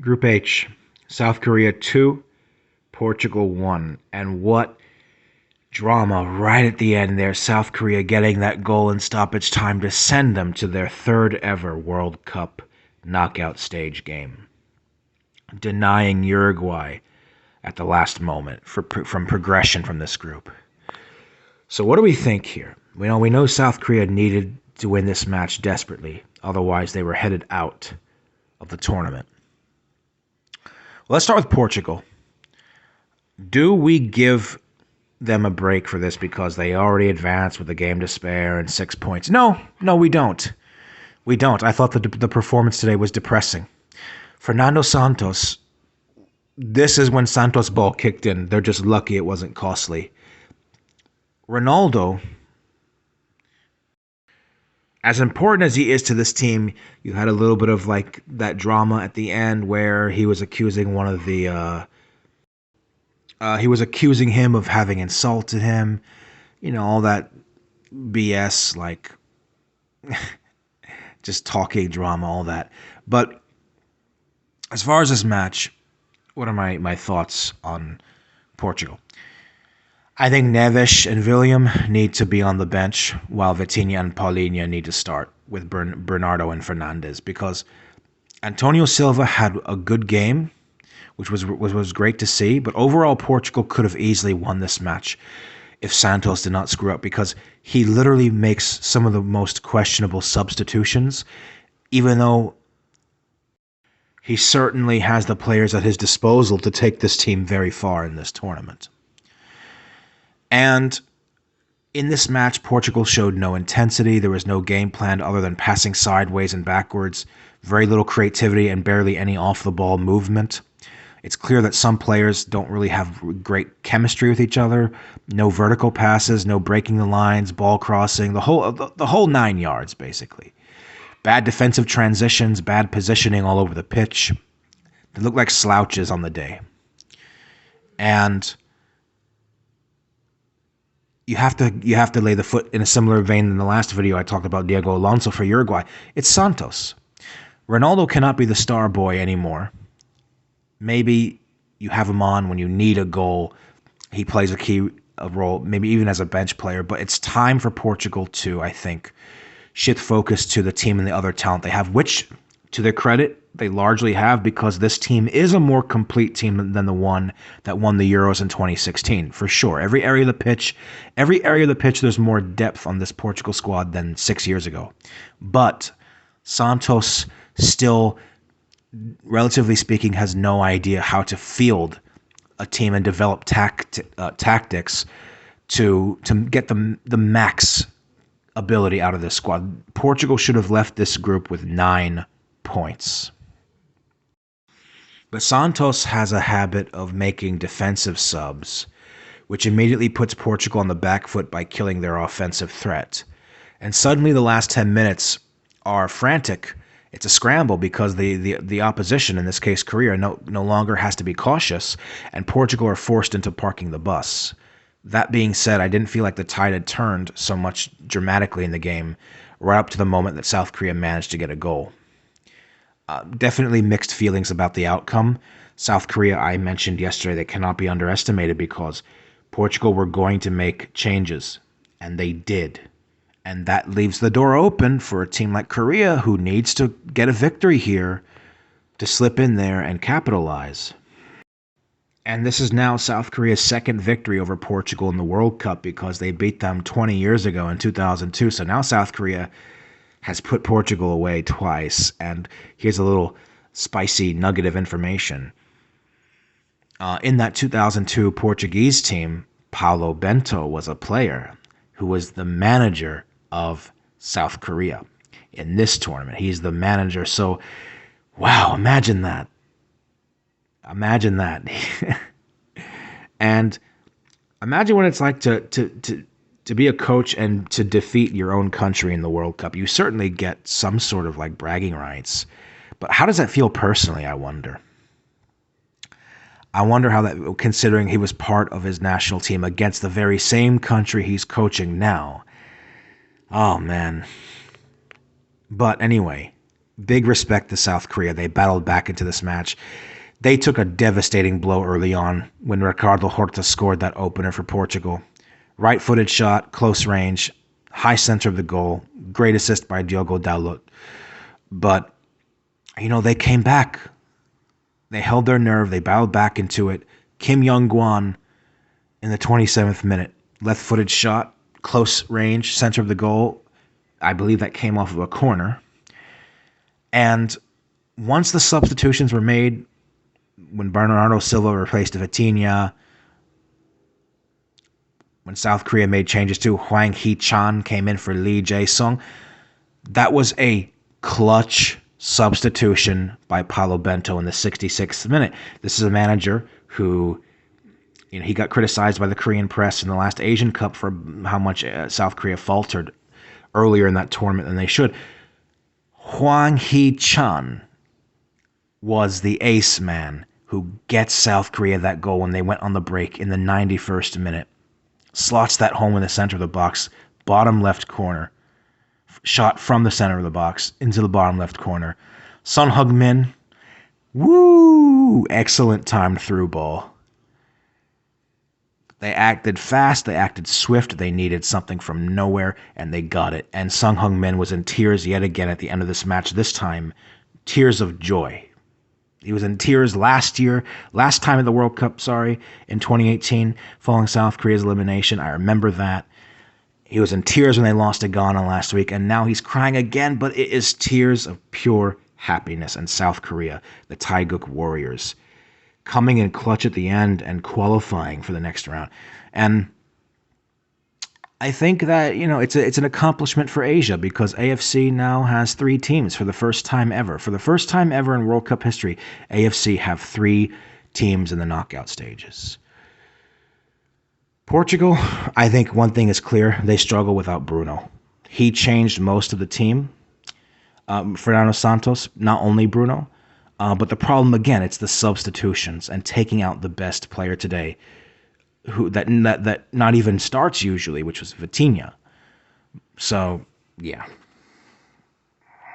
Group H, South Korea 2, Portugal 1. And what drama right at the end there. South Korea getting that goal in stoppage time to send them to their third ever World Cup knockout stage game, denying Uruguay at the last moment from progression from this group. So what do we think here? We know South Korea needed to win this match desperately, otherwise they were headed out of the tournament. Well, let's start with Portugal. Do we give them a break for this because they already advanced with a game to spare and 6 points? No, we don't. We don't. I thought the performance today was depressing. Fernando Santos, this is when Santos' ball kicked in. They're just lucky it wasn't costly. Ronaldo, as important as he is to this team, you had a little bit of like that drama at the end where he was accusing one of the he was accusing him of having insulted him, all that BS, like just talking drama, all that. But as far as this match, what are my thoughts on Portugal? I think Neves and William need to be on the bench, while Vitinha and Paulinho need to start with Bernardo and Fernandes, because Antonio Silva had a good game, which was great to see, but overall Portugal could have easily won this match if Santos did not screw up, because he literally makes some of the most questionable substitutions, even though he certainly has the players at his disposal to take this team very far in this tournament. And in this match, Portugal showed no intensity. There was no game plan other than passing sideways and backwards, very little creativity, and barely any off-the-ball movement. It's clear that some players don't really have great chemistry with each other. No vertical passes, no breaking the lines, ball crossing, the whole 9 yards, basically. Bad defensive transitions, bad positioning all over the pitch. They look like slouches on the day. And you have to lay the foot in a similar vein in the last video I talked about Diego Alonso for Uruguay. It's Santos. Ronaldo cannot be the star boy anymore. Maybe you have him on when you need a goal. He plays a role, maybe even as a bench player. But it's time for Portugal to, I think, shift focus to the team and the other talent they have, which, to their credit, they largely have, because this team is a more complete team than the one that won the Euros in 2016, for sure. Every area of the pitch, there's more depth on this Portugal squad than 6 years ago. But Santos still, relatively speaking, has no idea how to field a team and develop tactics to get the max ability out of this squad. Portugal should have left this group with 9 points. But Santos has a habit of making defensive subs, which immediately puts Portugal on the back foot by killing their offensive threat. And suddenly the last 10 minutes are frantic. It's a scramble because the opposition, in this case Korea, no longer has to be cautious, and Portugal are forced into parking the bus. That being said, I didn't feel like the tide had turned so much dramatically in the game, right up to the moment that South Korea managed to get a goal. Definitely mixed feelings about the outcome. South Korea, I mentioned yesterday, they cannot be underestimated because Portugal were going to make changes, and they did. And that leaves the door open for a team like Korea, who needs to get a victory here to slip in there and capitalize. And this is now South Korea's second victory over Portugal in the World Cup, because they beat them 20 years ago in 2002. So now South Korea has put Portugal away twice. And here's a little spicy nugget of information. In that 2002 Portuguese team, Paulo Bento was a player who was the manager of South Korea in this tournament. He's the manager. So, wow, imagine that. Imagine that. And imagine what it's like to be a coach and to defeat your own country in the World Cup. You certainly get some sort of like bragging rights. But how does that feel personally, I wonder? I wonder how that, considering he was part of his national team against the very same country he's coaching now. Oh, man. But anyway, Big respect to South Korea. They battled back into this match. They took a devastating blow early on when Ricardo Horta scored that opener for Portugal. Right-footed shot, close range, high center of the goal. Great assist by Diogo Dalot. But, they came back. They held their nerve. They battled back into it. Kim Young-gwan in the 27th minute. Left-footed shot, close range, center of the goal. I believe that came off of a corner. And once the substitutions were made, when Bernardo Silva replaced Vitinha, when South Korea made changes to Hwang Hee-chan came in for Lee Jae-sung, that was a clutch substitution by Paulo Bento in the 66th minute. This is a manager who, he got criticized by the Korean press in the last Asian Cup for how much South Korea faltered earlier in that tournament than they should. Hwang Hee-chan was the ace man who gets South Korea that goal when they went on the break in the 91st minute. Slots that home in the center of the box, bottom left corner. Shot from the center of the box into the bottom left corner. Son Heung-min, woo! Excellent timed through ball. They acted fast, they acted swift, they needed something from nowhere, and they got it. And Son Heung-min was in tears yet again at the end of this match, this time tears of joy. He was in tears last time at the World Cup, in 2018, following South Korea's elimination. I remember that. He was in tears when they lost to Ghana last week, and now he's crying again, but it is tears of pure happiness. And South Korea, the Taeguk Warriors, coming in clutch at the end and qualifying for the next round. And I think that, it's an accomplishment for Asia because AFC now has 3 teams for the first time ever. For the first time ever in World Cup history, AFC have 3 teams in the knockout stages. Portugal, I think one thing is clear. They struggle without Bruno. He changed most of the team. Fernando Santos, not only Bruno. But the problem, again, it's the substitutions and taking out the best player today, that not even starts usually, which was Vitinha. So, yeah.